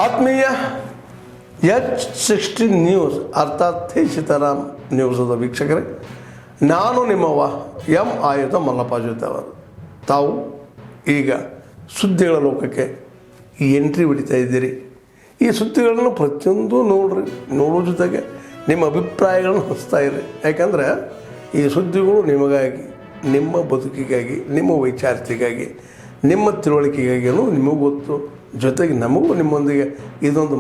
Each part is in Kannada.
ಆತ್ಮೀಯ H16 ನ್ಯೂಸ್ ಅರ್ಥಾತ್ ಸೀತಾರಾಮ್ ನ್ಯೂಸದ ವೀಕ್ಷಕರೇ, ನಾನು ನಿಮ್ಮವ ಎಂ ಆಯುಧ ಮಲ್ಲಪ್ಪ ಜೊತೆ ಅವರು. ತಾವು ಈಗ ಸುದ್ದಿಗಳ ಲೋಕಕ್ಕೆ ಎಂಟ್ರಿ ಹೊಡಿತಾ ಇದ್ದೀರಿ. ಈ ಸುದ್ದಿಗಳನ್ನು ಪ್ರತಿಯೊಂದು ನೋಡೋ ಜೊತೆಗೆ ನಿಮ್ಮ ಅಭಿಪ್ರಾಯಗಳನ್ನು ಹಂಚ್ತಾ ಇರಿ. ಯಾಕಂದರೆ ಈ ಸುದ್ದಿಗಳು ನಿಮಗಾಗಿ, ನಿಮ್ಮ ಬದುಕಿಗಾಗಿ, ನಿಮ್ಮ ವೈಚಾರಿಕೆಗಾಗಿ, ನಿಮ್ಮ ತಿಳುವಳಿಕೆಗಾಗಿಯೂ ನಿಮಗೂ ಗೊತ್ತು, ಜೊತೆಗೆ ನಮಗೂ ನಿಮ್ಮೊಂದಿಗೆ ಇದೊಂದು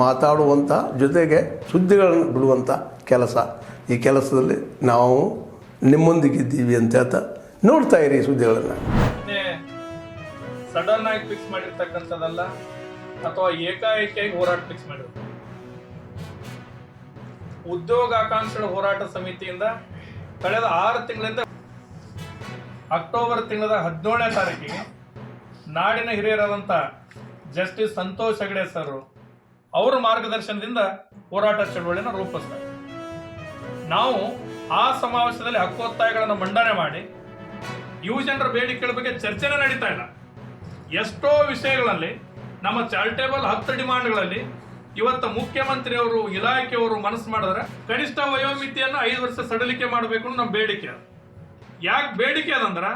ಮಾತಾಡುವಂಥ ಜೊತೆಗೆ ಸುದ್ದಿಗಳನ್ನು ಬಿಡುವಂಥ ಕೆಲಸ. ಈ ಕೆಲಸದಲ್ಲಿ ನಾವು ನಿಮ್ಮೊಂದಿಗಿದ್ದೀವಿ ಅಂತ ಹೇಳ್ತಾ ನೋಡ್ತಾ ಇರಿ ಈ ಸುದ್ದಿಗಳನ್ನು. ಸಡನ್ ಆಗಿ ಫಿಕ್ಸ್ ಮಾಡಿರ್ತಕ್ಕಂಥದ್ದಲ್ಲ, ಅಥವಾ ಏಕಾಏಕಿಯಾಗಿ ಹೋರಾಟ ಫಿಕ್ಸ್ ಮಾಡಿರ್ತಾರೆ. ಉದ್ಯೋಗಾಕಾಂಕ್ಷೆಗಳ ಹೋರಾಟ ಸಮಿತಿಯಿಂದ ಕಳೆದ 6 ತಿಂಗಳಿಂದ ಅಕ್ಟೋಬರ್ ತಿಂಗಳ 17ನೇ ತಾರೀಕಿಗೆ ನಾಡಿನ ಹಿರಿಯರಾದಂಥ ಜಸ್ಟಿಸ್ ಸಂತೋಷ್ ಹೆಗಡೆ ಸರ್ ಅವರ ಮಾರ್ಗದರ್ಶನದಿಂದ ಹೋರಾಟ ಚಳವಳಿಯನ್ನು ರೂಪಿಸ್ತಾರೆ. ನಾವು ಆ ಸಮಾವೇಶದಲ್ಲಿ ಹಕ್ಕೊತ್ತಾಯಗಳನ್ನು ಮಂಡನೆ ಮಾಡಿ ಯುವಜನರ ಬೇಡಿಕೆಗಳ ಬಗ್ಗೆ ಚರ್ಚೆನೇ ನಡೀತಾ ಇಲ್ಲ. ಎಷ್ಟೋ ವಿಷಯಗಳಲ್ಲಿ ನಮ್ಮ ಚಾರಿಟೇಬಲ್ 10 ಡಿಮಾಂಡ್ಗಳಲ್ಲಿ ಇವತ್ತು ಮುಖ್ಯಮಂತ್ರಿಯವರು, ಇಲಾಖೆಯವರು ಮನಸ್ಸು ಮಾಡಿದ್ರೆ ಕನಿಷ್ಠ ವಯೋಮಿತಿಯನ್ನು 5 ವರ್ಷ ಸಡಿಲಿಕೆ ಮಾಡಬೇಕು ಅನ್ನೋ ನಮ್ಮ ಬೇಡಿಕೆ. ಯಾಕೆ ಬೇಡಿಕೆ ಅದಂದ್ರ,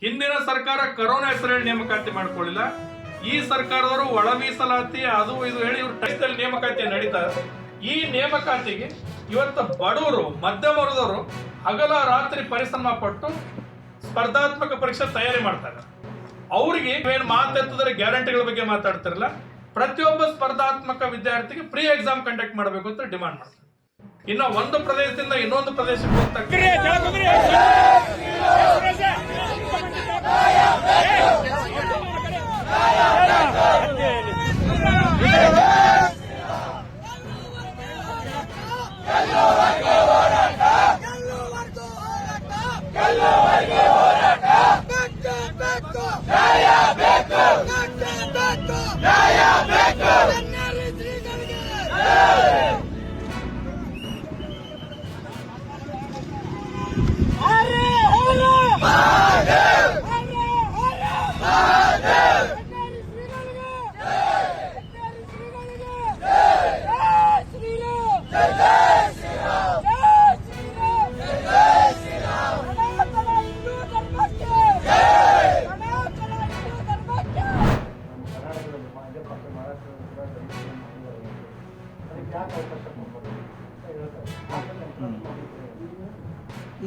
ಹಿಂದಿನ ಸರ್ಕಾರ ಕರೋನಾ ಹೆಸರಲ್ಲಿ ನೇಮಕಾತಿ ಮಾಡ್ಕೊಳ್ಳಿಲ್ಲ. ಈ ಸರ್ಕಾರದವರು ಒಳ ಮೀಸಲಾತಿ ಅದು ಇದು ಹೇಳಿ ಇವರು ಟೈದಲ್ಲಿ ನೇಮಕಾತಿ ನಡೀತಾ. ಈ ನೇಮಕಾತಿಗೆ ಇವತ್ತು ಬಡವರು, ಮಧ್ಯಮ ವರ್ಗದವರು ಹಗಲ ರಾತ್ರಿ ಪರಿಶ್ರಮ ಪಟ್ಟು ಸ್ಪರ್ಧಾತ್ಮಕ ಪರೀಕ್ಷೆ ತಯಾರಿ ಮಾಡ್ತಾರೆ. ಅವರಿಗೆ ಏನು ಮಾತೆತ್ತಿದ್ರೆ ಗ್ಯಾರಂಟಿಗಳ ಬಗ್ಗೆ ಮಾತಾಡ್ತಿರಲ್ಲ. ಪ್ರತಿಯೊಬ್ಬ ಸ್ಪರ್ಧಾತ್ಮಕ ವಿದ್ಯಾರ್ಥಿಗೆ ಫ್ರೀ ಎಕ್ಸಾಮ್ ಕಂಡಕ್ಟ್ ಮಾಡಬೇಕು ಅಂತ ಡಿಮಾಂಡ್ ಮಾಡ್ತಾರೆ. ಇನ್ನು ಒಂದು ಪ್ರದೇಶದಿಂದ ಇನ್ನೊಂದು ಪ್ರದೇಶಕ್ಕೆ ಹೋಗ್ತಾ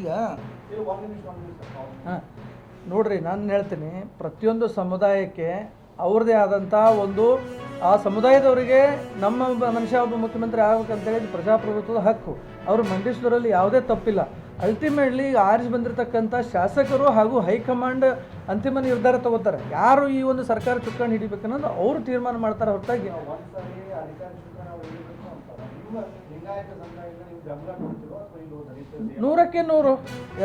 ಈಗ ನೋಡ್ರಿ, ನಾನು ಹೇಳ್ತೀನಿ, ಪ್ರತಿಯೊಂದು ಸಮುದಾಯಕ್ಕೆ ಅವ್ರದ್ದೇ ಆದಂಥ ಒಂದು, ಆ ಸಮುದಾಯದವರಿಗೆ ನಮ್ಮ ಮನುಷ್ಯ ಒಬ್ಬ ಮುಖ್ಯಮಂತ್ರಿ ಆಗ್ಬೇಕಂತೇಳಿ ಪ್ರಜಾಪ್ರಭುತ್ವದ ಹಕ್ಕು, ಅವರು ಮಂಡಿಸೋದ್ರಲ್ಲಿ ಯಾವುದೇ ತಪ್ಪಿಲ್ಲ. ಅಲ್ಟಿಮೇಟ್ಲಿ ಆರಿಸಿ ಬಂದಿರತಕ್ಕಂಥ ಶಾಸಕರು ಹಾಗೂ ಹೈಕಮಾಂಡ್ ಅಂತಿಮ ನಿರ್ಧಾರ ತಗೋತಾರೆ. ಯಾರು ಈ ಒಂದು ಸರ್ಕಾರ ಚುಕ್ಕಾಣಿ ಹಿಡಿಬೇಕನ್ನೋದು ಅವರು ತೀರ್ಮಾನ ಮಾಡ್ತಾರೆ ಹೊರತಾಗಿ ನೂರಕ್ಕೆ ನೂರು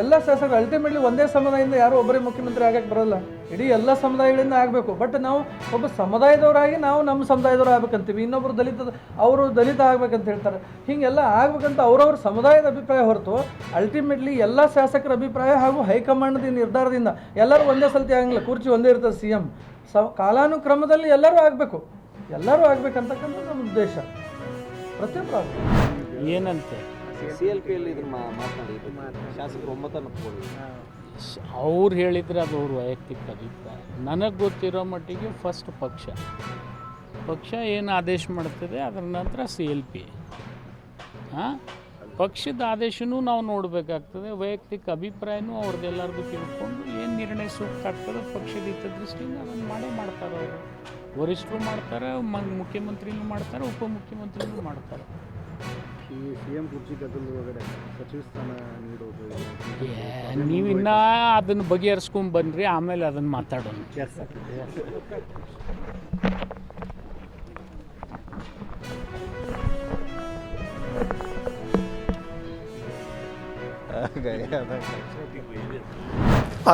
ಎಲ್ಲ ಶಾಸಕರು ಅಲ್ಟಿಮೇಟ್ಲಿ ಒಂದೇ ಸಮುದಾಯದಿಂದ ಯಾರು ಒಬ್ಬರೇ ಮುಖ್ಯಮಂತ್ರಿ ಆಗಕ್ಕೆ ಬರೋಲ್ಲ. ಇಡೀ ಎಲ್ಲ ಸಮುದಾಯಗಳಿಂದ ಆಗಬೇಕು. ಬಟ್ ನಾವು ಒಬ್ಬ ಸಮುದಾಯದವರಾಗಿ ನಾವು ನಮ್ಮ ಸಮುದಾಯದವ್ರು ಆಗ್ಬೇಕಂತೀವಿ, ಇನ್ನೊಬ್ಬರು ಅವರು ದಲಿತ ಆಗ್ಬೇಕಂತ ಹೇಳ್ತಾರೆ. ಹೀಗೆಲ್ಲ ಆಗ್ಬೇಕಂತ ಅವ್ರವ್ರ ಸಮುದಾಯದ ಅಭಿಪ್ರಾಯ ಹೊರತು ಅಲ್ಟಿಮೇಟ್ಲಿ ಎಲ್ಲ ಶಾಸಕರ ಅಭಿಪ್ರಾಯ ಹಾಗೂ ಹೈಕಮಾಂಡ್ ನಿರ್ಧಾರದಿಂದ ಎಲ್ಲರೂ ಒಂದೇ ಸಲತಿ ಆಗಂಗಿಲ್ಲ. ಕುರ್ಚಿ ಒಂದೇ ಇರ್ತದೆ. CM ಕಾಲಾನುಕ್ರಮದಲ್ಲಿ ಎಲ್ಲರೂ ಆಗ್ಬೇಕಂತಕ್ಕಂಥ ನಮ್ಮ ಉದ್ದೇಶ. ಪ್ರತಿಯೊಬ್ಬರು ಆಗಬೇಕು. ಏನಂತೆ CLPಯಲ್ಲಿ ಇದನ್ನು ಮಾತನಾಡಿ ಶಾಸಕರು 9 ಅವ್ರು ಹೇಳಿದರೆ ಅದು ಅವ್ರ ವೈಯಕ್ತಿಕ ಅಭಿಪ್ರಾಯ. ನನಗೆ ಗೊತ್ತಿರೋ ಮಟ್ಟಿಗೆ ಫಸ್ಟ್ ಪಕ್ಷ ಏನು ಆದೇಶ ಮಾಡ್ತದೆ, ಅದರ ನಂತರ CLP. ಪಕ್ಷದ ಆದೇಶನೂ ನಾವು ನೋಡಬೇಕಾಗ್ತದೆ. ವೈಯಕ್ತಿಕ ಅಭಿಪ್ರಾಯನೂ ಅವ್ರದ್ದೆಲ್ಲರಿಗೂ ತಿಳ್ಕೊಂಡು ಏನು ನಿರ್ಣಯ ಸೂಕ್ತ ಆಗ್ತದೆ ಪಕ್ಷದ ಹಿತದೃಷ್ಟಿಯಿಂದ ಅದನ್ನು ಮಾಡ್ತಾರೆ. ಅವರು ವರಿಷ್ಠರು ಮಾಡ್ತಾರೆ, ಮುಖ್ಯಮಂತ್ರಿನೂ ಮಾಡ್ತಾರೆ, ಉಪಮುಖ್ಯಮಂತ್ರಿನೂ ಮಾಡ್ತಾರೆ. ಈ CM ಕುರ್ಚಿ ಒಳಗಡೆ ಸಚಿವ ಸ್ಥಾನ ನೀಡೋದು ನೀವಿನ್ನ ಅದನ್ನು ಬಗೆಹರಿಸ್ಕೊಂಡು ಬನ್ನಿರಿ, ಆಮೇಲೆ ಅದನ್ನು ಮಾತಾಡೋಣ.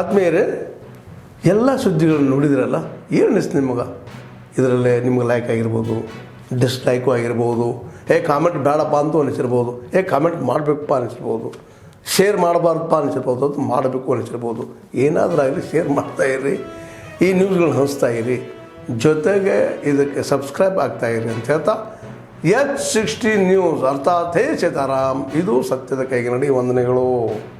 ಆತ್ಮೀಯರೇ, ಎಲ್ಲ ಸುದ್ದಿಗಳನ್ನು ನೋಡಿದ್ರಲ್ಲ, ಏನು ಅನಿಸ್ತು ನಿಮಗೆ? ಇದರಲ್ಲೇ ನಿಮ್ಗೆ ಲೈಕ್ ಆಗಿರ್ಬೋದು, ಡಿಸ್ಲೈಕು ಆಗಿರ್ಬೋದು, ಕಾಮೆಂಟ್ ಬೇಡಪ್ಪ ಅಂತೂ ಅನಿಸಿರ್ಬೋದು, ಕಾಮೆಂಟ್ ಮಾಡಬೇಕಪ್ಪ ಅನಿಸಿರ್ಬೋದು, ಶೇರ್ ಮಾಡಬಾರ್ದಪ್ಪ ಅನಿಸಿರ್ಬೋದು, ಅದು ಮಾಡಬೇಕು ಅನಿಸಿರ್ಬೋದು. ಏನಾದರೂ ಆಗಲಿ ಶೇರ್ ಮಾಡ್ತಾಯಿರ್ರಿ, ಈ ನ್ಯೂಸ್ಗಳನ್ನ ಹಂಚ್ತಾ ಇರಿ. ಜೊತೆಗೆ ಇದಕ್ಕೆ ಸಬ್ಸ್ಕ್ರೈಬ್ ಆಗ್ತಾಯಿರಿ ಅಂತ ಹೇಳ್ತಾ H60 ನ್ಯೂಸ್ ಅರ್ಥಾತ್ ಹೇ ಸೀತಾರಾಮ್, ಇದು ಸತ್ಯದ ಕೈಗೆ ನಡಿ. ವಂದನೆಗಳು.